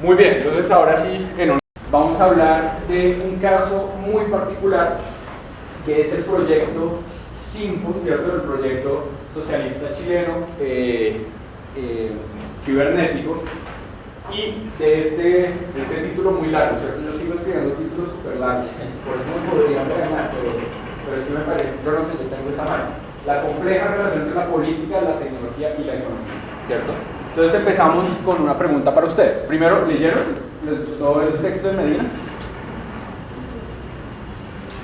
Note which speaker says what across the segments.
Speaker 1: Muy bien, entonces ahora sí, vamos a hablar de un caso muy particular que es el proyecto 5, ¿cierto? El proyecto socialista chileno cibernético, y de este título muy largo, ¿cierto? Yo sigo escribiendo títulos súper largos, por eso me podrían regañar, pero sí me parece, yo no sé, yo tengo esa mano. La compleja relación entre la política, la tecnología y la economía, ¿cierto? Entonces empezamos con una pregunta para ustedes. Primero, ¿leyeron? ¿Les gustó el texto de Medina?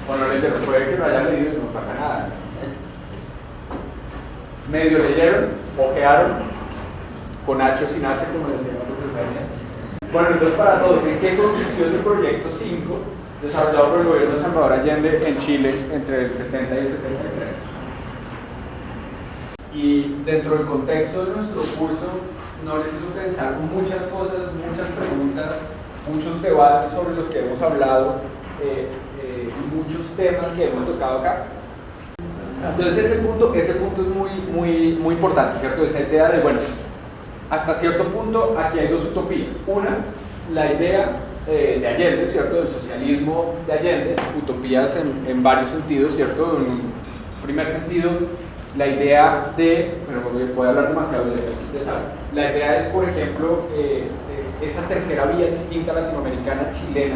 Speaker 1: Bueno, leyeron, puede que no hayan leído y no pasa nada. ¿Medio leyeron? ¿Ojearon? Con H o sin H, como decía la profesora. Bueno, entonces para todos, ¿en qué consistió ese proyecto 5 desarrollado por el gobierno de Salvador Allende en Chile entre el 70 y el 73? Y dentro del contexto de nuestro curso nos les hizo pensar muchas cosas, muchas preguntas, muchos debates sobre los que hemos hablado y muchos temas que hemos tocado acá. Entonces ese punto es muy importante, ¿cierto? Esa idea de, bueno, hasta cierto punto aquí hay dos utopías. Una, la idea de Allende, ¿cierto? Del socialismo de Allende, utopías en varios sentidos, ¿cierto? En un primer sentido, la idea de, pero voy a hablar demasiado de eso, ustedes saben, la idea es, por ejemplo, esa tercera vía distinta latinoamericana chilena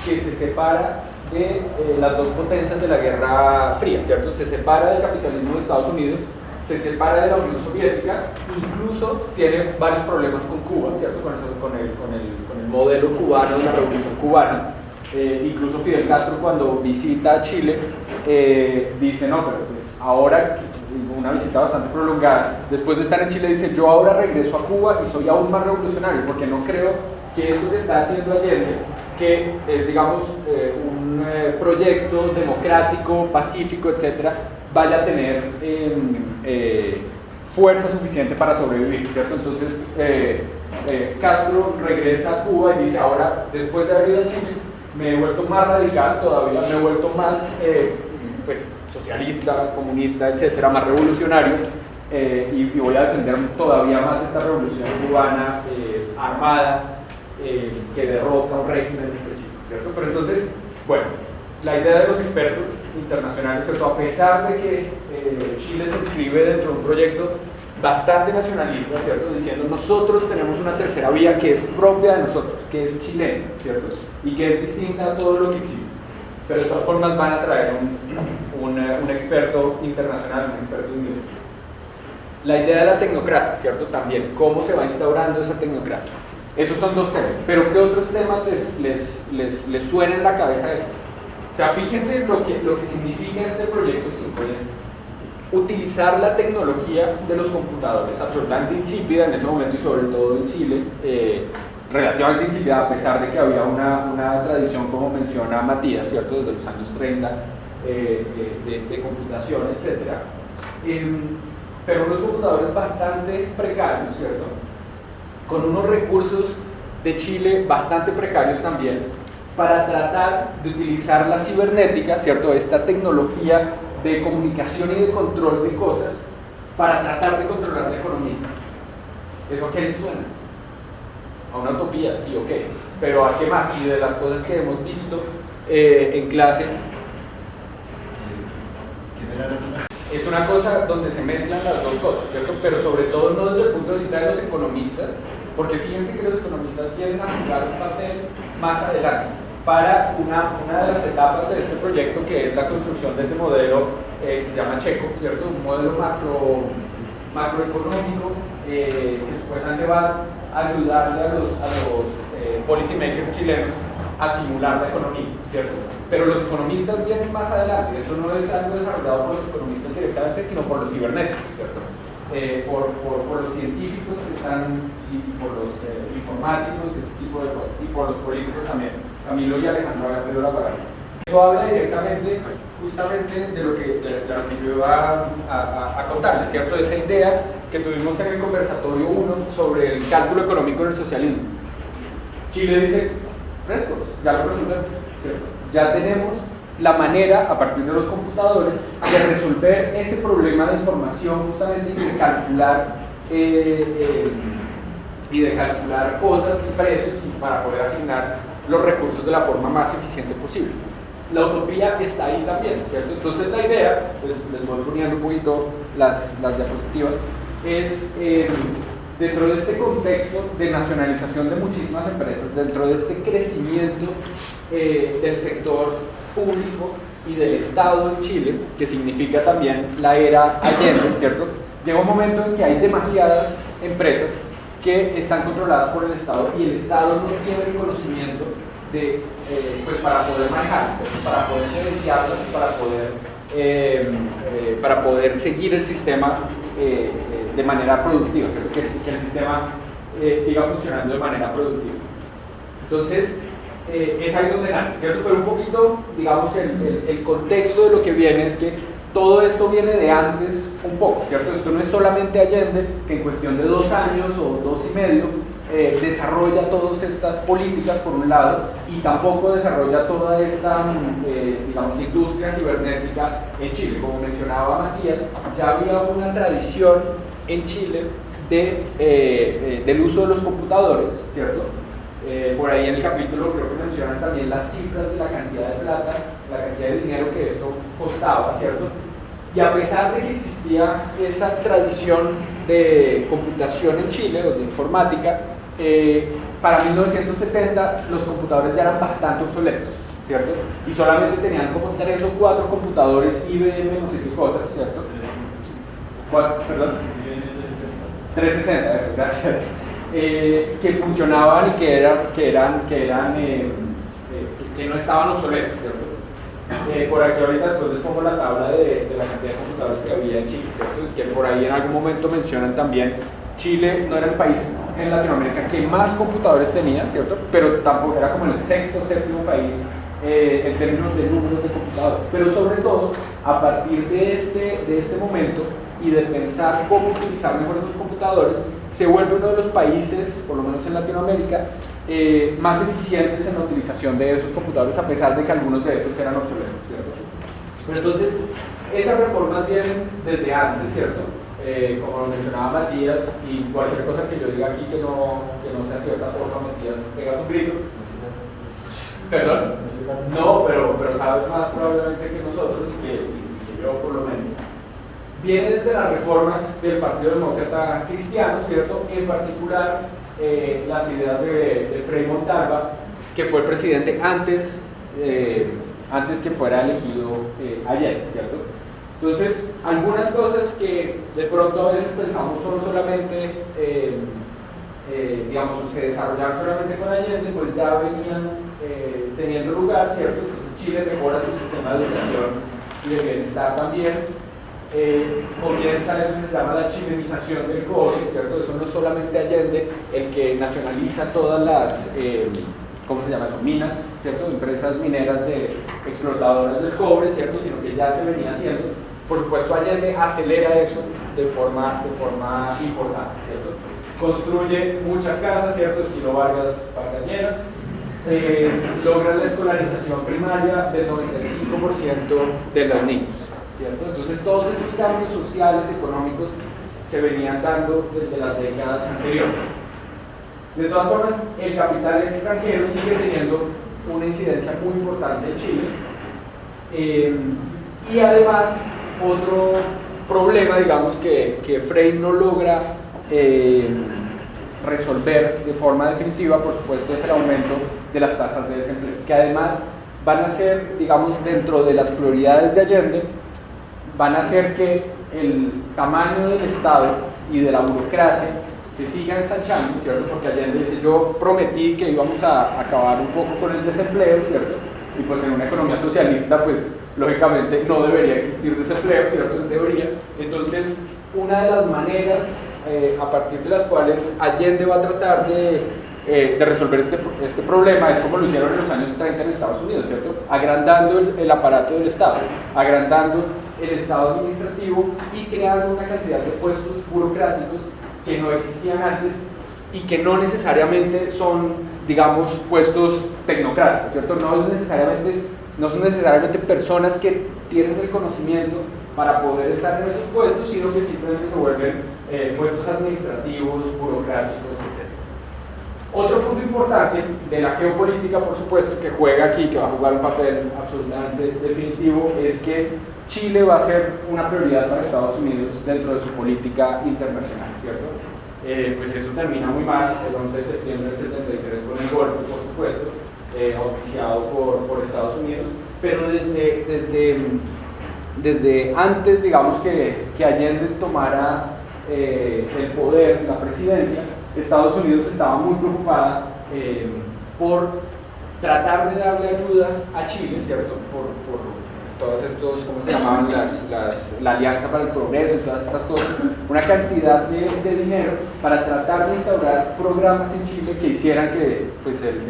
Speaker 1: que se separa de las dos potencias de la Guerra Fría, ¿cierto? Se separa del capitalismo de Estados Unidos, se separa de la Unión Soviética, incluso tiene varios problemas con Cuba, ¿cierto? Con el modelo cubano de la Revolución Cubana. Incluso Fidel Castro, cuando visita Chile, dice, no, pero pues ahora, una visita bastante prolongada, después de estar en Chile, dice, yo ahora regreso a Cuba y soy aún más revolucionario, porque no creo que esto que está haciendo Allende, que es, digamos, un proyecto democrático, pacífico, etcétera, vaya a tener fuerza suficiente para sobrevivir, ¿cierto? Entonces, Castro regresa a Cuba y dice, ahora, después de haber ido a Chile, me he vuelto más radical todavía, me he vuelto más pues, socialista, comunista, etcétera, más revolucionario, y voy a defender todavía más esta revolución cubana armada que derrota a un régimen específico, ¿cierto? Pero entonces, bueno, la idea de los expertos internacionales, ¿cierto? A pesar de que Chile se inscribe dentro de un proyecto bastante nacionalista, ¿cierto? Diciendo, nosotros tenemos una tercera vía que es propia de nosotros, que es chilena, ¿cierto? Y que es distinta a todo lo que existe. Pero de todas formas van a traer un experto internacional, un experto inglés. La idea de la tecnocracia, ¿cierto? También, ¿cómo se va instaurando esa tecnocracia? Esos son dos temas, pero ¿qué otros temas les suena en la cabeza esto? O sea, fíjense lo que significa este proyecto 5, es utilizar la tecnología de los computadores, absolutamente insípida en ese momento y sobre todo en Chile, relativamente insípida a pesar de que había una tradición, como menciona Matías, ¿cierto? Desde los años 30 de computación, etc. Pero unos computadores bastante precarios, ¿cierto? Con unos recursos de Chile bastante precarios también, para tratar de utilizar la cibernética, ¿cierto? Esta tecnología de comunicación y de control de cosas, para tratar de controlar la economía. ¿Eso a qué le suena? A una utopía, sí, ok. Pero ¿a qué más? Y de las cosas que hemos visto en clase, es una cosa donde se mezclan las dos cosas, ¿cierto? Pero sobre todo no desde el punto de vista de los economistas, porque fíjense que los economistas vienen a jugar un papel más adelante para una de las etapas de este proyecto, que es la construcción de ese modelo que se llama Checo, ¿cierto? Un modelo macroeconómico que supuestamente va a ayudarle a los policy makers chilenos a simular la economía, ¿cierto? Pero los economistas vienen más adelante. Esto no es algo desarrollado por los economistas directamente, sino por los cibernéticos, ¿cierto? Por los científicos que están, y por los informáticos, ese tipo de cosas, y por los políticos también. Camilo y Alejandro habían pedido la palabra. Eso habla directamente, justamente, de lo que yo iba a contarles, ¿cierto? Esa idea que tuvimos en el conversatorio 1 sobre el cálculo económico en el socialismo. Chile dice, frescos, ya lo resolvemos, ¿cierto? Ya tenemos la manera, a partir de los computadores, de resolver ese problema de información, justamente, y de calcular y de calcular cosas y precios para poder asignar los recursos de la forma más eficiente posible. La utopía está ahí también, ¿cierto? Entonces la idea, pues les voy poniendo un poquito las diapositivas, es dentro de este contexto de nacionalización de muchísimas empresas, dentro de este crecimiento del sector público y del Estado en Chile, que significa también la era Allende, ¿cierto? Llega un momento en que hay demasiadas empresas que están controladas por el Estado y el Estado no tiene el conocimiento de, pues para poder manejarlas, para poder gerenciarlas, para poder seguir el sistema de manera productiva, ¿cierto? Que el sistema siga funcionando de manera productiva. Entonces, es ahí donde nace, ¿cierto? Pero un poquito, digamos, el contexto de lo que viene es que todo esto viene de antes un poco, ¿cierto? Esto no es solamente Allende, que en cuestión de 2 años o 2 y medio desarrolla todas estas políticas por un lado y tampoco desarrolla toda esta, digamos, industria cibernética en Chile. Como mencionaba Matías, ya había una tradición en Chile del uso de los computadores, ¿cierto? Por ahí en el capítulo creo que mencionan también las cifras de la cantidad de plata, la cantidad de dinero que esto costaba, ¿cierto? Y a pesar de que existía esa tradición de computación en Chile, o de informática, para 1970 los computadores ya eran bastante obsoletos, ¿cierto? Y solamente tenían como 3 o 4 computadores IBM, no sé qué cosas, ¿cierto? Perdón. 360, eso, gracias. Que funcionaban y que no estaban obsoletos, ¿cierto? Por aquí ahorita después les pongo la tabla de la cantidad de computadores que había en Chile, ¿cierto? Que por ahí en algún momento mencionan también, Chile no era el país en Latinoamérica que más computadores tenía, ¿cierto? Pero tampoco era como el 6º o 7º país en términos de números de computadores. Pero sobre todo, a partir de este momento y de pensar cómo utilizar mejor esos computadores, se vuelve uno de los países, por lo menos en Latinoamérica, más eficientes en la utilización de esos computadores, a pesar de que algunos de esos eran obsoletos, ¿cierto? Pero entonces, esas reformas vienen desde antes, ¿cierto? Como mencionaba Matías, y cualquier cosa que yo diga aquí que no sea cierta, porfa, Matías, pegas un grito. ¿Perdón? No, pero sabes más probablemente que nosotros y que yo por lo menos. Viene desde las reformas del Partido Demócrata Cristiano, ¿cierto? En particular, las ideas de Frei Montalva, que fue el presidente antes que fuera elegido Allende, ¿cierto? Entonces, algunas cosas que de pronto a veces pensamos son solamente, digamos, se desarrollaron solamente con Allende, pues ya venían teniendo lugar, ¿cierto? Entonces Chile mejora su sistema de educación y de bienestar también. Comienza eso que se llama la chilenización del cobre, ¿cierto? Eso no es solamente Allende el que nacionaliza todas las, ¿cómo se llama eso? Minas, ¿cierto? Empresas mineras explotadoras del cobre, ¿cierto? Sino que ya se venía haciendo. Por supuesto, Allende acelera eso de forma importante, ¿cierto? Construye muchas casas, ¿cierto? Estilo Vargas Llenas. Logra la escolarización primaria del 95% de los niños, ¿cierto? Entonces todos esos cambios sociales, económicos, se venían dando desde las décadas anteriores. De todas formas, el capital extranjero sigue teniendo una incidencia muy importante en Chile. Y además, otro problema, digamos, que Frei no logra resolver de forma definitiva, por supuesto, es el aumento de las tasas de desempleo, que además van a ser, digamos, dentro de las prioridades de Allende, van a hacer que el tamaño del Estado y de la burocracia se siga ensanchando, ¿cierto? Porque Allende dice, yo prometí que íbamos a acabar un poco con el desempleo, ¿cierto? Y pues en una economía socialista, pues lógicamente no debería existir desempleo, ¿cierto? En teoría. Entonces, una de las maneras a partir de las cuales Allende va a tratar de resolver este problema es como lo hicieron en los años 30 en Estados Unidos, ¿cierto? Agrandando el aparato del Estado, agrandando el Estado administrativo y creando una cantidad de puestos burocráticos que no existían antes y que no necesariamente son, digamos, puestos tecnocráticos, ¿cierto? No son necesariamente personas que tienen el conocimiento para poder estar en esos puestos, sino que simplemente se vuelven puestos administrativos, burocráticos, etc. Otro punto importante de la geopolítica, por supuesto, que juega aquí, que va a jugar un papel absolutamente definitivo, es que Chile va a ser una prioridad para Estados Unidos dentro de su política internacional, ¿cierto? Pues eso termina muy mal el 11 de septiembre del 73 con el golpe, por supuesto, auspiciado por Estados Unidos, pero desde antes, digamos, que Allende tomara el poder, la presidencia, Estados Unidos estaba muy preocupada por tratar de darle ayuda a Chile, ¿cierto? Por todos estos, ¿cómo se llamaban? La Alianza para el Progreso y todas estas cosas, una cantidad de dinero para tratar de instaurar programas en Chile que hicieran que pues, el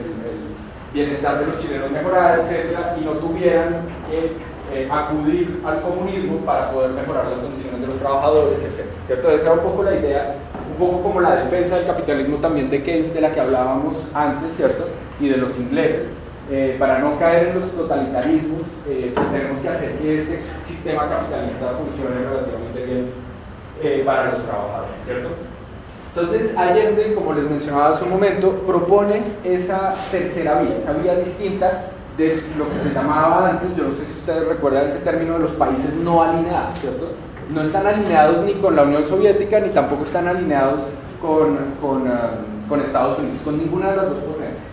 Speaker 1: bienestar de los chilenos mejorara, etcétera, y no tuvieran que acudir al comunismo para poder mejorar las condiciones de los trabajadores, etcétera, ¿cierto? Esa era un poco la idea, un poco como la defensa del capitalismo también de Keynes, de la que hablábamos antes, ¿cierto? Y de los ingleses. Para no caer en los totalitarismos, pues tenemos que hacer que este sistema capitalista funcione relativamente bien para los trabajadores, ¿cierto? Entonces Allende, como les mencionaba hace un momento, propone esa tercera vía, esa vía distinta de lo que se llamaba antes, yo no sé si ustedes recuerdan ese término de los países no alineados, ¿cierto? No están alineados ni con la Unión Soviética, ni tampoco están alineados con Estados Unidos, con ninguna de las dos potencias.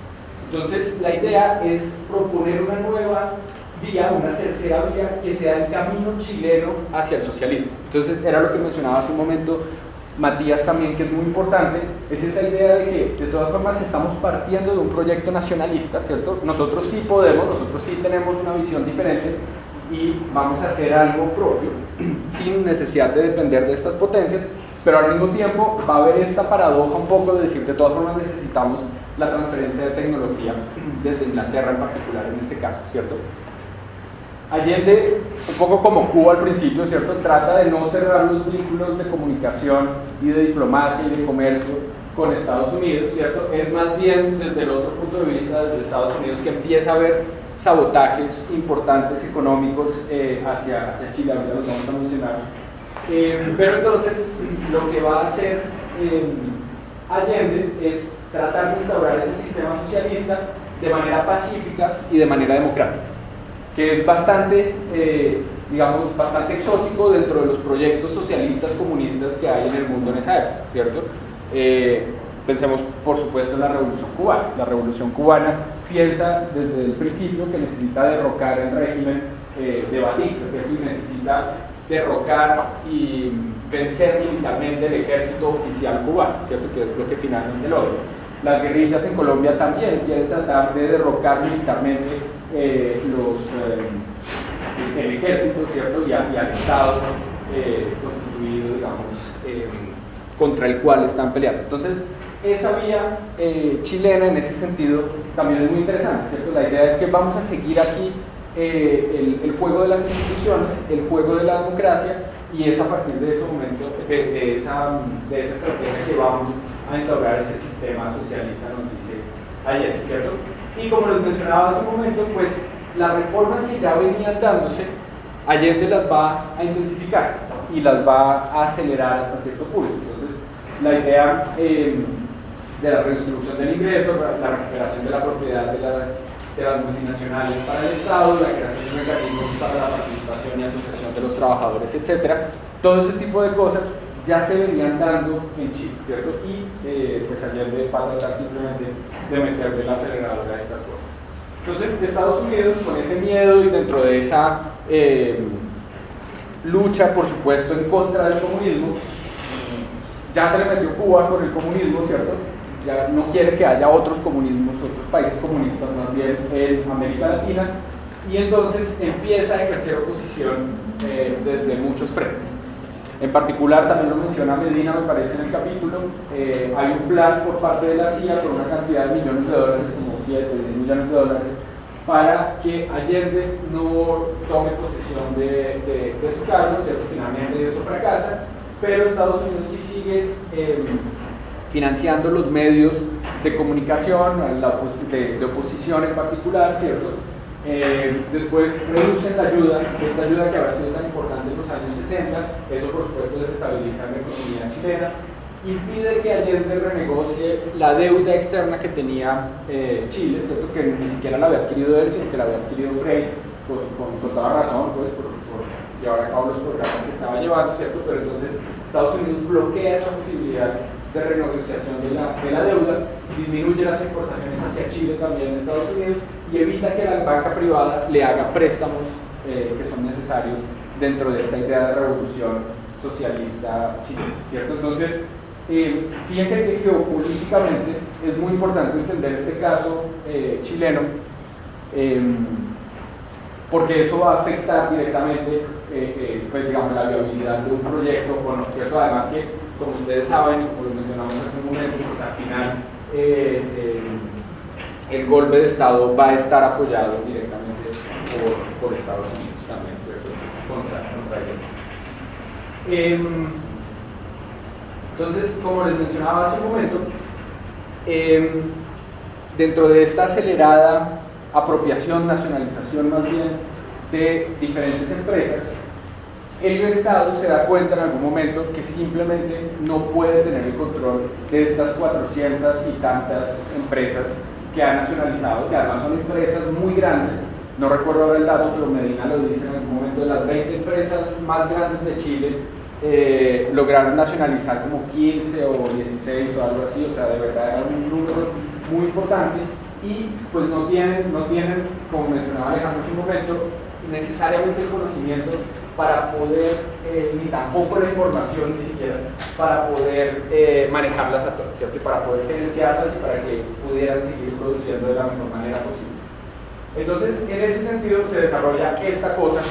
Speaker 1: Entonces la idea es proponer una nueva vía, una tercera vía, que sea el camino chileno hacia el socialismo. Entonces era lo que mencionaba hace un momento Matías también, que es muy importante, es esa idea de que de todas formas estamos partiendo de un proyecto nacionalista, ¿cierto? Nosotros sí podemos, nosotros sí tenemos una visión diferente y vamos a hacer algo propio, sin necesidad de depender de estas potencias, pero al mismo tiempo va a haber esta paradoja un poco de decir, de todas formas necesitamos la transferencia de tecnología desde Inglaterra en particular en este caso, ¿cierto? Allende, un poco como Cuba al principio, ¿cierto? Trata de no cerrar los vínculos de comunicación y de diplomacia y de comercio con Estados Unidos, ¿cierto? Es más bien desde el otro punto de vista, desde Estados Unidos, que empieza a haber sabotajes importantes económicos hacia Chile, ahorita los vamos a mencionar. Pero entonces, lo que va a hacer Allende es tratar de instaurar ese sistema socialista de manera pacífica y de manera democrática, que es bastante, digamos, bastante exótico dentro de los proyectos socialistas comunistas que hay en el mundo en esa época, ¿cierto? Pensemos, por supuesto, en la Revolución Cubana. La Revolución Cubana piensa desde el principio que necesita derrocar el régimen de Batista, ¿cierto? Y necesita derrocar y vencer militarmente el ejército oficial cubano, ¿cierto? Que es lo que finalmente logra. Las guerrillas en Colombia también quieren tratar de derrocar militarmente el ejército, ¿cierto? Y al Estado constituido, digamos, contra el cual están peleando. Entonces, esa vía chilena en ese sentido también es muy interesante, ¿cierto? La idea es que vamos a seguir aquí el juego de las instituciones, el juego de la democracia, y es a partir de ese momento, de esa estrategia que vamos a instaurar ese sistema socialista, nos dice Allende, ¿cierto? Y como les mencionaba hace un momento, pues las reformas que ya venían dándose, Allende las va a intensificar y las va a acelerar hasta cierto punto. Entonces, la idea de la redistribución del ingreso, la recuperación de la propiedad de las multinacionales para el Estado, la creación de mecanismos para la participación y asociación de los trabajadores, etcétera, todo ese tipo de cosas ya se venían dando en Chile, ¿cierto? Y pues Allende va a tratar simplemente de meterle la aceleradora a estas cosas. Entonces, Estados Unidos, con ese miedo y dentro de esa lucha, por supuesto, en contra del comunismo, ya se le metió Cuba con el comunismo, ¿cierto? Ya no quiere que haya otros comunismos, otros países comunistas, más bien en América Latina, y entonces empieza a ejercer oposición desde muchos frentes. En particular, también lo menciona Medina, me parece, en el capítulo, hay un plan por parte de la CIA con una cantidad de millones de dólares, como 7, 10 millones de dólares, para que Allende no tome posesión de su cargo, ¿cierto? Finalmente eso fracasa, pero Estados Unidos sí sigue financiando los medios de comunicación, de oposición en particular, ¿cierto? Después reducen la ayuda, esta ayuda que había sido tan importante en los años 60, eso por supuesto desestabiliza la economía chilena, impide que Allende renegocie la deuda externa que tenía Chile, ¿cierto? Que ni siquiera la había adquirido él, sino que la había adquirido Frei, con toda razón, pues, por llevar a cabo los programas que estaba llevando, ¿cierto? Pero entonces Estados Unidos bloquea esa posibilidad de renegociación de la deuda, disminuye las exportaciones hacia Chile también de Estados Unidos y evita que la banca privada le haga préstamos que son necesarios dentro de esta idea de revolución socialista chilena, ¿cierto? Entonces, fíjense que geopolíticamente es muy importante entender este caso chileno, porque eso va a afectar directamente pues digamos, la viabilidad de un proyecto, bueno, ¿cierto? Además que, como ustedes saben, como lo mencionamos hace un momento, pues al final el golpe de Estado va a estar apoyado directamente por Estados Unidos también, ¿cierto? Contra él. Entonces, como les mencionaba hace un momento, dentro de esta acelerada apropiación, nacionalización más bien de diferentes empresas, el Estado se da cuenta en algún momento que simplemente no puede tener el control de estas 400 y tantas empresas que ha nacionalizado, que además son empresas muy grandes. No recuerdo ahora el dato, pero Medina lo dice en algún momento: de las 20 empresas más grandes de Chile, lograron nacionalizar como 15 o 16 o algo así, o sea, de verdad era un número muy importante. Y pues no tienen, como mencionaba Alejandro hace un momento, necesariamente el conocimiento para poder, ni tampoco la información ni siquiera, para poder manejarlas a todas, ¿cierto? Y para poder gerenciarlas y para que pudieran seguir produciendo de la mejor manera posible. Entonces, en ese sentido se desarrolla esta cosa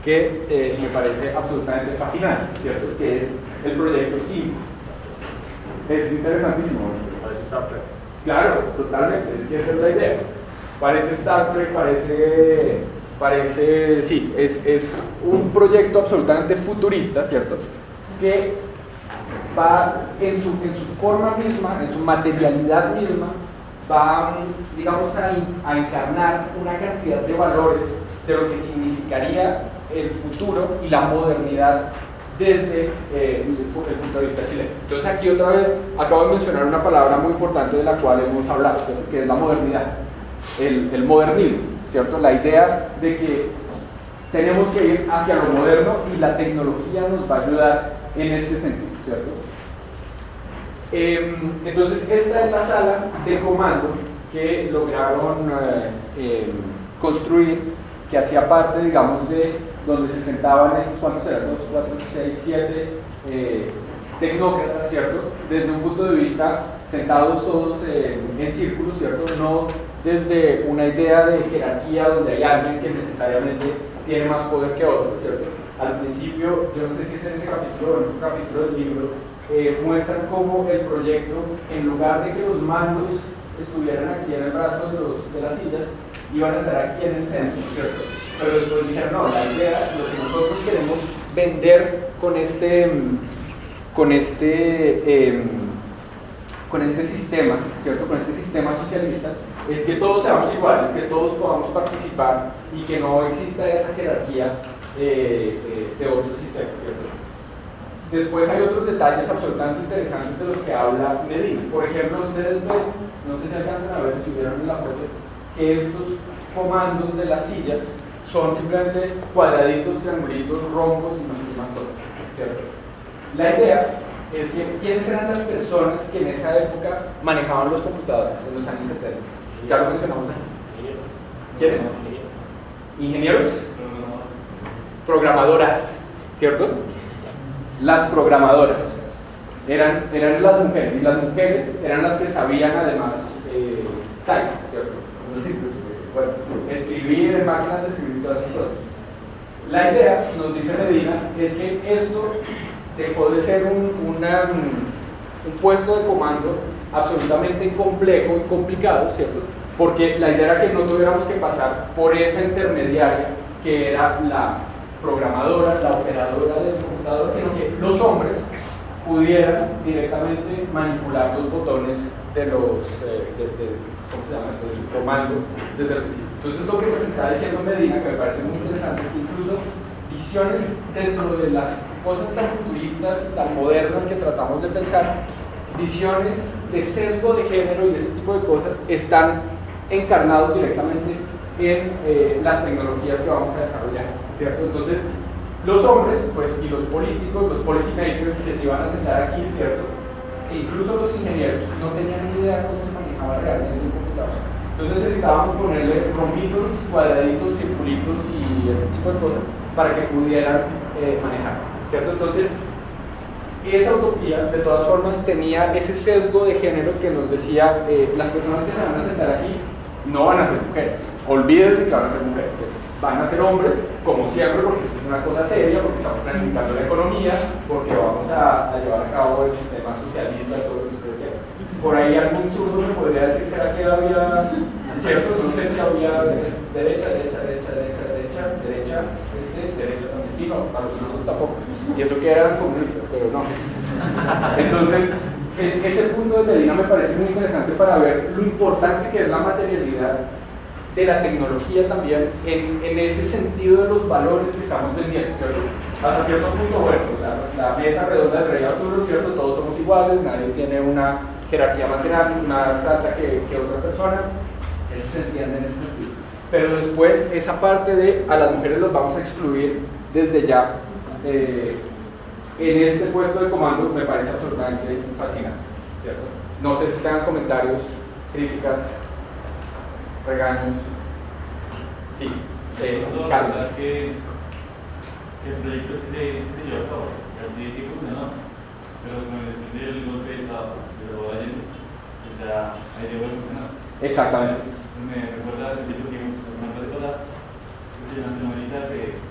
Speaker 1: que me parece absolutamente fascinante, ¿cierto? Que es el proyecto SIM. Es interesantísimo.
Speaker 2: Parece Star Trek.
Speaker 1: Claro, totalmente, es que esa es la idea. Parece Star Trek, parece sí, es un proyecto absolutamente futurista, ¿cierto? Que va en su forma misma, en su materialidad misma, va, digamos, a encarnar una cantidad de valores de lo que significaría el futuro y la modernidad desde el punto de vista chileno. Entonces aquí otra vez acabo de mencionar una palabra muy importante de la cual hemos hablado, ¿cierto? Que es la modernidad, el modernismo, ¿cierto? La idea de que tenemos que ir hacia lo moderno y la tecnología nos va a ayudar en este sentido, ¿cierto? Entonces esta es la sala de comando que lograron construir, que hacía parte, digamos, de donde se sentaban estos, ¿cuántos eran? 2, 4, 6, 7 tecnócratas, ¿cierto? Desde un punto de vista sentados todos en círculo, ¿cierto? No desde una idea de jerarquía donde hay alguien que necesariamente tiene más poder que otro, ¿cierto? Al principio, yo no sé si es en ese capítulo o en otro capítulo del libro, muestran cómo el proyecto, en lugar de que los mandos estuvieran aquí en el brazo de las sillas, iban a estar aquí en el centro, ¿cierto? Pero después dijeron, no, la idea, lo que nosotros queremos vender con este sistema, ¿cierto? Con este sistema socialista, es que todos seamos iguales, que todos podamos participar y que no exista esa jerarquía de otros sistemas, ¿cierto? Después hay otros detalles absolutamente interesantes de los que habla Medina. Por ejemplo, ustedes ven, no sé si alcanzan a ver, si vieron en la foto, que estos comandos de las sillas son simplemente cuadraditos, triangulitos, rombos y no sé qué más cosas, ¿cierto? La idea es que quiénes eran las personas que en esa época manejaban los computadores en los años 70. Ya lo mencionamos ahí. ¿Quiénes? ¿Ingenieros? Programadoras, ¿cierto? Las programadoras eran las mujeres, y las mujeres eran las que sabían además type, ¿cierto? Bueno, escribir en máquinas de escribir, todas esas cosas. La idea, nos dice Medina, es que esto dejó de ser un puesto de comando absolutamente complejo y complicado, ¿cierto? Porque la idea era que no tuviéramos que pasar por esa intermediaria que era la programadora, la operadora del computador, sino que los hombres pudieran directamente manipular los botones de los, ¿cómo se llama eso?, de su comando desde el principio. Entonces lo que nos está diciendo Medina, que me parece muy interesante, es que incluso visiones dentro de las cosas tan futuristas y tan modernas que tratamos de pensar, visiones de sesgo de género y de ese tipo de cosas están encarnados directamente en las tecnologías que vamos a desarrollar, ¿cierto? Entonces, los hombres, pues, y los políticos, los policy makers que se iban a sentar aquí, ¿cierto? E incluso los ingenieros no tenían ni idea cómo se manejaba realmente un computador. Entonces necesitábamos ponerle rombitos, cuadraditos, circulitos y ese tipo de cosas para que pudieran manejar, ¿cierto? Entonces, esa utopía, de todas formas, tenía ese sesgo de género que nos decía, las personas que se van a sentar aquí no van a ser mujeres, olvídense que van a ser mujeres, van a ser hombres, como siempre, porque esto es una cosa seria, porque estamos planificando la economía, porque vamos a llevar a cabo el sistema socialista, todo lo que ustedes quieran. Por ahí algún zurdo me podría decir, ¿será que había, cierto? No sé si había derecha, derecha también, sí, no, a los zurdos tampoco, y eso que eran comunistas, pero no. Entonces, ese punto de Medina me parece muy interesante para ver lo importante que es la materialidad de la tecnología también en ese sentido de los valores que estamos vendiendo, ¿cierto? Hasta cierto punto, bueno, pues la mesa redonda del Rey Arturo, ¿cierto? Todos somos iguales, nadie tiene una jerarquía más grande, más alta que otra persona, eso se entiende en ese sentido. Pero después, esa parte de a las mujeres los vamos a excluir desde ya, en este puesto de comando me parece absolutamente fascinante, ¿cierto? No sé si tengan comentarios, críticas, regaños. Sí, Carlos.
Speaker 2: Que el proyecto sí se llevó a cabo, así sí funcionó, pero después del golpe de Estado, de lo Allende, ya ahí llegó a funcionar.
Speaker 1: Exactamente.
Speaker 2: Me recuerda al principio que vimos una película, que en Latinoamérica se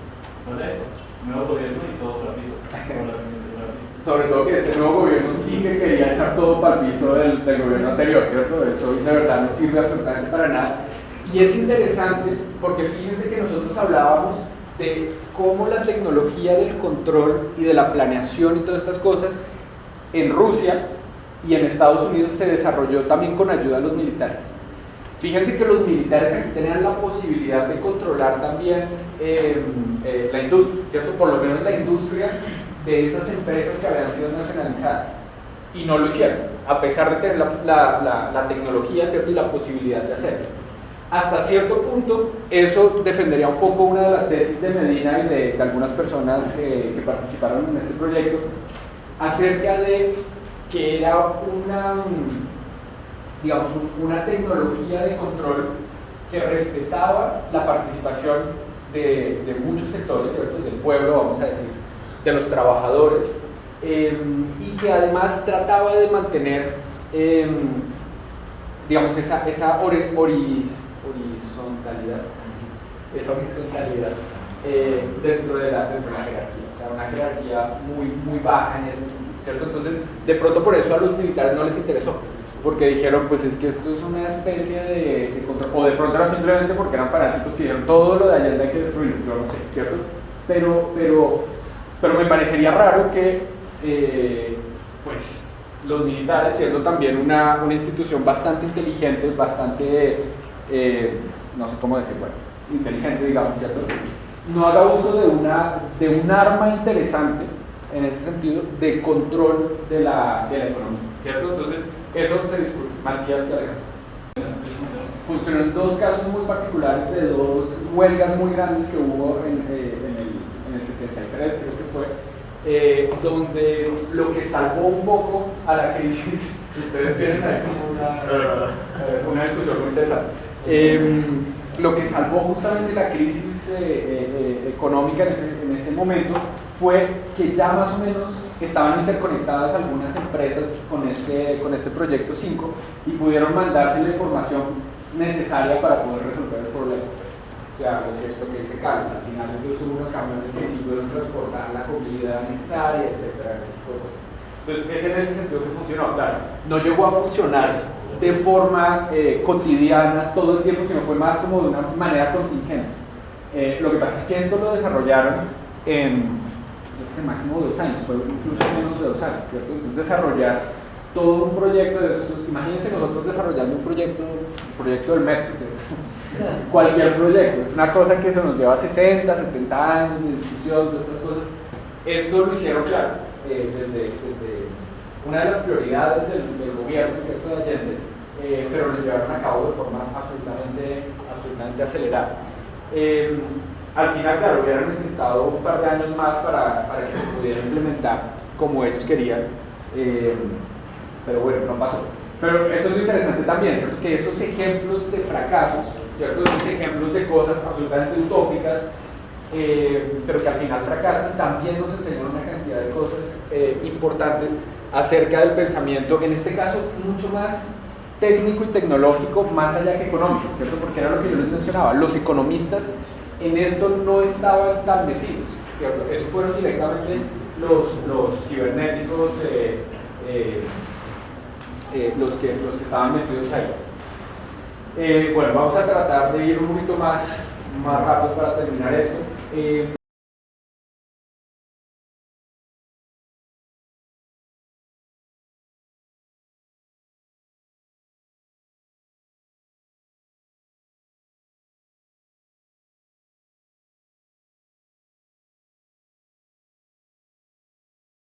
Speaker 2: pasa eso, nuevo gobierno y todo para el piso.
Speaker 1: Sobre todo que este nuevo gobierno sí que quería echar todo para el piso del gobierno anterior, ¿cierto? Eso de verdad no sirve absolutamente para nada. Y es interesante porque fíjense que nosotros hablábamos de cómo la tecnología del control y de la planeación y todas estas cosas en Rusia y en Estados Unidos se desarrolló también con ayuda de los militares. Fíjense que los militares aquí tenían la posibilidad de controlar también la industria, ¿cierto? Por lo menos la industria de esas empresas que habían sido nacionalizadas. Y no lo hicieron, a pesar de tener la tecnología, ¿cierto? Y la posibilidad de hacerlo. Hasta cierto punto, eso defendería un poco una de las tesis de Medina y de algunas personas que participaron en este proyecto, acerca de que era una tecnología de control que respetaba la participación de muchos sectores, ¿cierto? Del pueblo, vamos a decir, de los trabajadores, y que además trataba de mantener, digamos, esa horizontalidad dentro de la jerarquía, o sea, una jerarquía muy baja en ese sentido, ¿cierto? Entonces, de pronto por eso a los militares no les interesó, porque dijeron, pues es que esto es una especie de control, o de pronto era simplemente porque eran fanáticos que dijeron todo lo de Allende hay que destruirlo, yo no sé, ¿cierto? Pero me parecería raro que, pues, los militares, siendo también una institución bastante inteligente, bastante, no sé cómo decir, bueno, inteligente, digamos, ¿cierto? No haga uso de un arma interesante, en ese sentido, de control de la economía, ¿cierto? Entonces, eso se discute. Matías y Alejandro. Funcionó en dos casos muy particulares de dos huelgas muy grandes que hubo en el 73, creo que fue, donde lo que salvó un poco a la crisis, ustedes tienen ahí como una discusión muy interesante, lo que salvó justamente la crisis económica en ese momento fue que ya más o menos estaban interconectadas algunas empresas con este proyecto 5 y pudieron mandarse la información necesaria para poder resolver el problema. O sea, lo que dice Carlos, al final entonces hubo unos camiones que sí pudieron transportar la comida necesaria, etcétera, entonces es en ese sentido que funcionó. Claro, no llegó a funcionar de forma cotidiana todo el tiempo, sino fue más como de una manera contingente. Lo que pasa es que esto lo desarrollaron en máximo 2 años, fue incluso menos de 2 años, ¿cierto? Entonces desarrollar todo un proyecto de estos, imagínense nosotros desarrollando un proyecto del metro, ¿cierto? Cualquier proyecto, es una cosa que se nos lleva 60, 70 años de discusión de estas cosas, Esto lo hicieron, claro, desde una de las prioridades del gobierno, ¿cierto?, de Allende, pero lo llevaron a cabo de forma absolutamente acelerada. Al final, claro, hubieran necesitado un par de años más para que se pudiera implementar como ellos querían, pero bueno, no pasó. Pero eso es lo interesante también, ¿cierto?, que esos ejemplos de fracasos, ¿cierto?, esos ejemplos de cosas absolutamente utópicas, pero que al final fracasan, también nos enseñan una cantidad de cosas importantes acerca del pensamiento, en este caso mucho más técnico y tecnológico, más allá que económico, ¿cierto?, porque era lo que yo les mencionaba, los economistas en esto no estaban tan metidos, ¿cierto? Eso fueron directamente los cibernéticos, los que estaban metidos ahí. Bueno, vamos a tratar de ir un poquito más rápido para terminar esto.